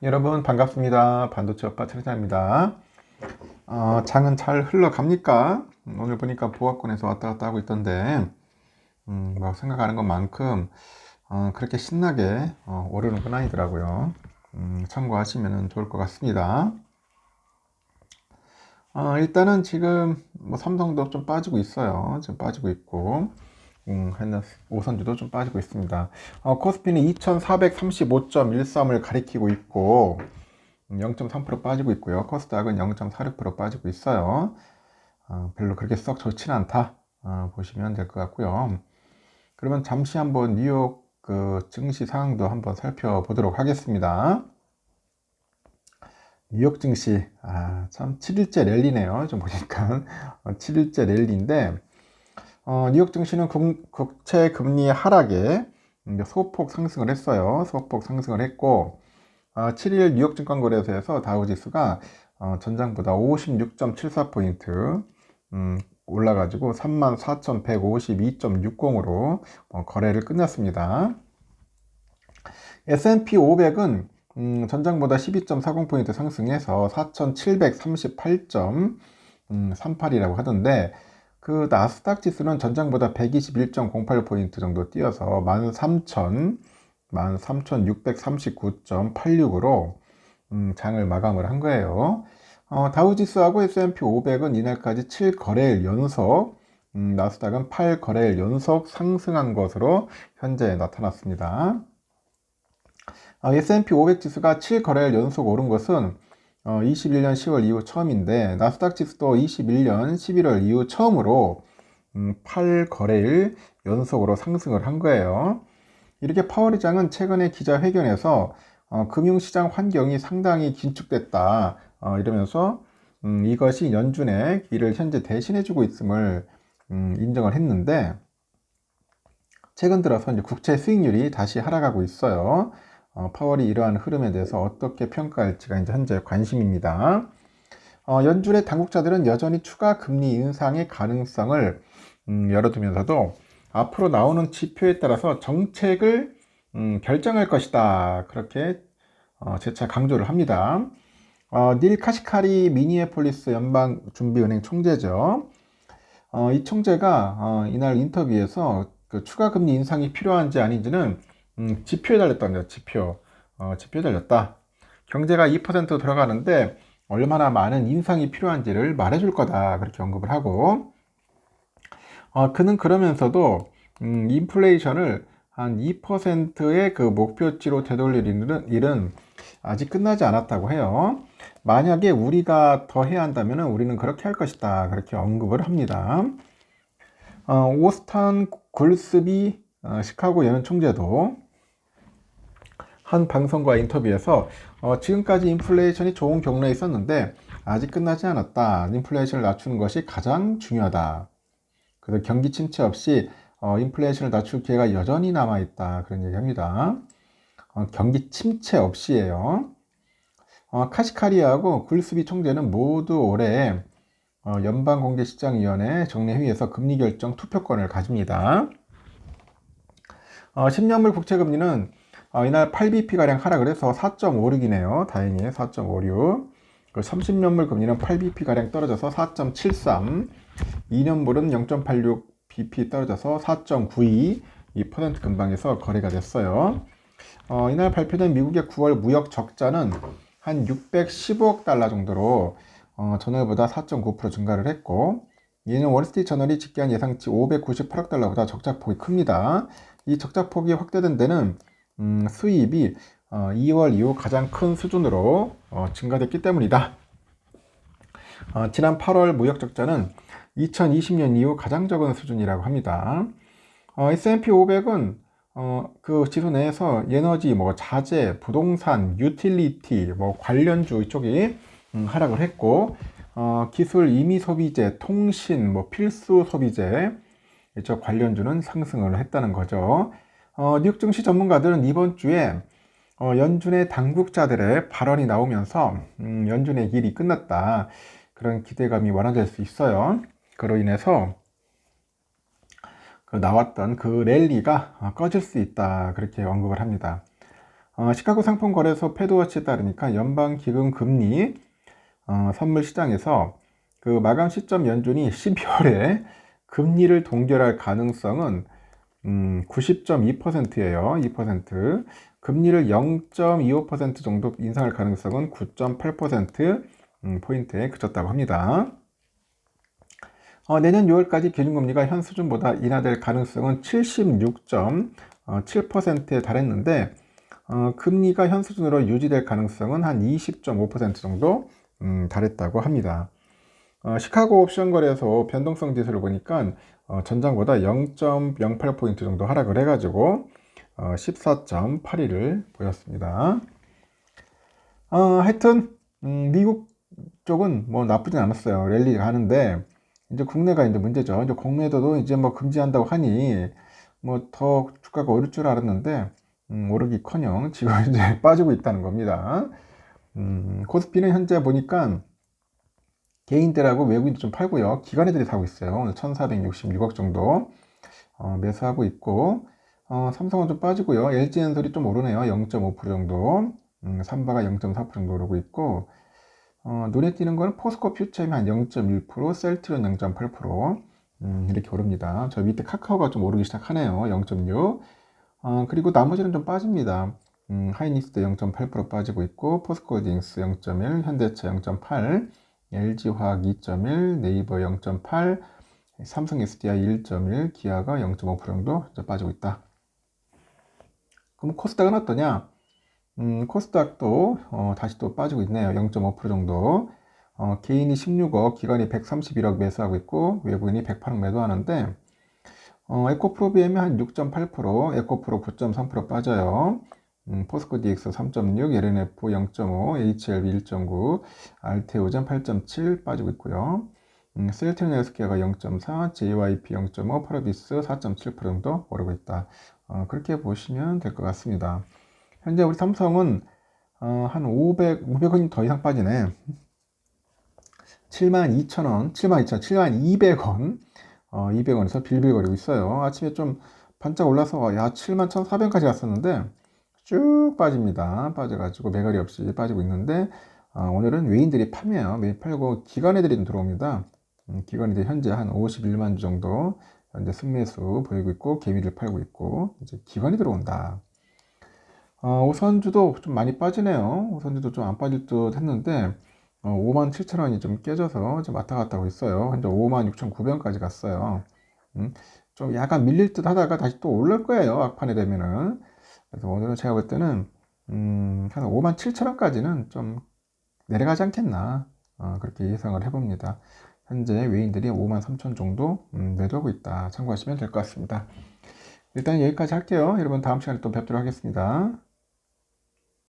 여러분 반갑습니다. 반도체 오빠 최장입니다. 장은 잘 흘러갑니까? 오늘 보니까 보합권에서 왔다 갔다 하고 있던데 뭐 생각하는 것만큼 그렇게 신나게 오르는 건 아니더라고요. 참고하시면 좋을 것 같습니다. 일단은 지금 뭐 삼성도 좀 빠지고 있어요. 지금 빠지고 있고 오선주도 좀 빠지고 있습니다. 코스피는 2435.13을 가리키고 있고 0.3% 빠지고 있고요. 코스닥은 0.46% 빠지고 있어요. 별로 그렇게 썩 좋지는 않다 보시면 될 것 같고요. 그러면 잠시 한번 뉴욕 그 증시 상황도 한번 살펴보도록 하겠습니다. 뉴욕 증시 참 7일째 랠리네요. 좀 보니까 7일째 랠리인데 뉴욕 증시는 국채 금리 하락에 소폭 상승을 했어요. 소폭 상승을 했고 7일 뉴욕 증권거래소에서 다우지수가 전장보다 56.74포인트 올라가지고 34,152.60으로 거래를 끝냈습니다. S&P 500은 전장보다 12.40포인트 상승해서 4,738.38이라고 하던데 그 나스닥 지수는 전장보다 121.08포인트 정도 뛰어서 13,639.86으로 장을 마감을 한 거예요. 다우지수하고 S&P 500은 이날까지 7거래일 연속, 나스닥은 8거래일 연속 상승한 것으로 현재 나타났습니다. S&P 500 지수가 7거래일 연속 오른 것은 21년 10월 이후 처음인데 나스닥 지수도 21년 11월 이후 처음으로 8거래일 연속으로 상승을 한 거예요. 이렇게 파월 의장은 최근에 기자회견에서 금융시장 환경이 상당히 긴축됐다 이러면서 이것이 연준의 일을 현재 대신해주고 있음을 인정을 했는데 최근 들어서 이제 국채 수익률이 다시 하락하고 있어요. 파월이 이러한 흐름에 대해서 어떻게 평가할지가 이제 현재 관심입니다. 연준의 당국자들은 여전히 추가 금리 인상의 가능성을 열어두면서도 앞으로 나오는 지표에 따라서 정책을 결정할 것이다. 그렇게 재차 강조를 합니다. 닐 카시카리 미니애폴리스 연방준비은행 총재죠. 이 총재가 이날 인터뷰에서 그 추가 금리 인상이 필요한지 아닌지는 지표에 달렸다네요. 지표에 달렸다. 경제가 2% 들어가는데 얼마나 많은 인상이 필요한지를 말해줄 거다. 그렇게 언급을 하고 그는 그러면서도 인플레이션을 한 2%의 그 목표치로 되돌릴 일은 아직 끝나지 않았다고 해요. 만약에 우리가 더 해야 한다면 우리는 그렇게 할 것이다. 그렇게 언급을 합니다. 오스탄 굴스비 시카고 연은 총재도 한 방송과 인터뷰에서 지금까지 인플레이션이 좋은 경로에 있었는데 아직 끝나지 않았다. 인플레이션을 낮추는 것이 가장 중요하다. 그래서 경기 침체 없이 인플레이션을 낮출 기회가 여전히 남아있다. 그런 얘기합니다. 경기 침체 없이예요. 카시카리하고 굴스비 총재는 모두 올해 연방공개시장위원회 정례회의에서 금리 결정 투표권을 가집니다. 10년물 국채금리는 이날 8bp가량 하락을 해서 4.56이네요. 다행히 4.56. 30년물 금리는 8bp가량 떨어져서 4.73. 2년물은 0.86bp 떨어져서 4.92. 2% 근방에서 거래가 됐어요. 이날 발표된 미국의 9월 무역 적자는 한 615억 달러 정도로 전월보다 4.9% 증가를 했고 이는 월스트리트 저널이 집계한 예상치 598억 달러보다 적자폭이 큽니다. 이 적자폭이 확대된 데는 수입이 2월 이후 가장 큰 수준으로 증가됐기 때문이다. 지난 8월 무역 적자는 2020년 이후 가장 적은 수준이라고 합니다. S&P 500은 그 지수 내에서 에너지, 자재, 부동산, 유틸리티, 관련주 이쪽이 하락을 했고 기술, 임의 소비재, 통신, 필수 소비재 이쪽 관련주는 상승을 했다는 거죠. 뉴욕 증시 전문가들은 이번 주에 연준의 당국자들의 발언이 나오면서 연준의 일이 끝났다. 그런 기대감이 완화될 수 있어요. 그로 인해서 나왔던 그 랠리가 꺼질 수 있다. 그렇게 언급을 합니다. 시카고 상품거래소 패드워치에 따르니까 연방기금 금리 선물 시장에서 그 마감 시점 연준이 12월에 금리를 동결할 가능성은 90.2%예요. 2%. 금리를 0.25% 정도 인상할 가능성은 9.8% 포인트에 그쳤다고 합니다. 내년 6월까지 기준금리가 현 수준보다 인하될 가능성은 76.7%에 달했는데 금리가 현 수준으로 유지될 가능성은 한 20.5% 정도 달했다고 합니다. 시카고 옵션 거래소 변동성 지수를 보니까 전장보다 0.08포인트 정도 하락을 해가지고 14.81을 보였습니다. 하여튼 미국 쪽은 뭐 나쁘진 않았어요. 랠리가 하는데 이제 국내가 이제 문제죠. 이제 공매도도 이제 뭐 금지한다고 하니 뭐 더 주가가 오를 줄 알았는데 오르기커녕 지금 이제 빠지고 있다는 겁니다. 코스피는 현재 보니까 개인들하고 외국인도 좀 팔고요. 기관애들이 사고 있어요. 오늘 1466억 정도 매수하고 있고 삼성은 좀 빠지고요. LG엔솔이 좀 오르네요. 0.5% 정도. 삼바가 0.4% 정도 오르고 있고 눈에 띄는 거는 포스코 퓨처엠이 한 0.1%, 셀트리온 0.8% 이렇게 오릅니다. 저 밑에 카카오가 좀 오르기 시작하네요. 0.6. 그리고 나머지는 좀 빠집니다. 하이닉스도 0.8% 빠지고 있고 포스코홀딩스 0.1, 현대차 0.8, LG화학 2.1, 네이버 0.8, 삼성 SDI 1.1, 기아가 0.5% 정도 빠지고 있다. 그럼 코스닥은 어떠냐? 코스닥도 다시 또 빠지고 있네요. 0.5% 정도. 개인이 16억, 기관이 131억 매수하고 있고 외부인이 108억 매도하는데 에코프로비엠이 한 6.8%, 에코프로 9.3% 빠져요. 포스코 DX 3.6, LNF 0.5, HLB 1.9, 알테오젠 8.7 빠지고 있고요. 셀트리온 헬스케어가 0.4, JYP 0.5, 파라비스 4.7% 정도 오르고 있다. 그렇게 보시면 될 것 같습니다. 현재 우리 삼성은 한 500원이 더 이상 빠지네. 72,000원, 72,200원, 200원에서 빌빌거리고 있어요. 아침에 좀 반짝 올라서 야 71,400원까지 갔었는데 쭉 빠집니다. 빠져가지고 매갈이 없이 빠지고 있는데 오늘은 외인들이 판매해요. 매일 팔고 기관애들이 들어옵니다. 기관애들이 현재 한 51만 주 정도 현재 순매수 보이고 있고 개미를 팔고 있고 이제 기관이 들어온다. 우선주도 좀 많이 빠지네요. 우선주도 좀 안 빠질 듯 했는데 57,000원이 좀 깨져서 좀 왔다 갔다 하고 있어요. 현재 56,900원까지 갔어요. 좀 약간 밀릴 듯 하다가 다시 또 오를 거예요. 막판에 되면은. 그래서 오늘은 제가 볼 때는 한 57,000원까지는 좀 내려가지 않겠나 그렇게 예상을 해봅니다. 현재 외인들이 53,000 정도 매도하고 있다. 참고하시면 될 것 같습니다. 일단 여기까지 할게요. 여러분 다음 시간에 또 뵙도록 하겠습니다.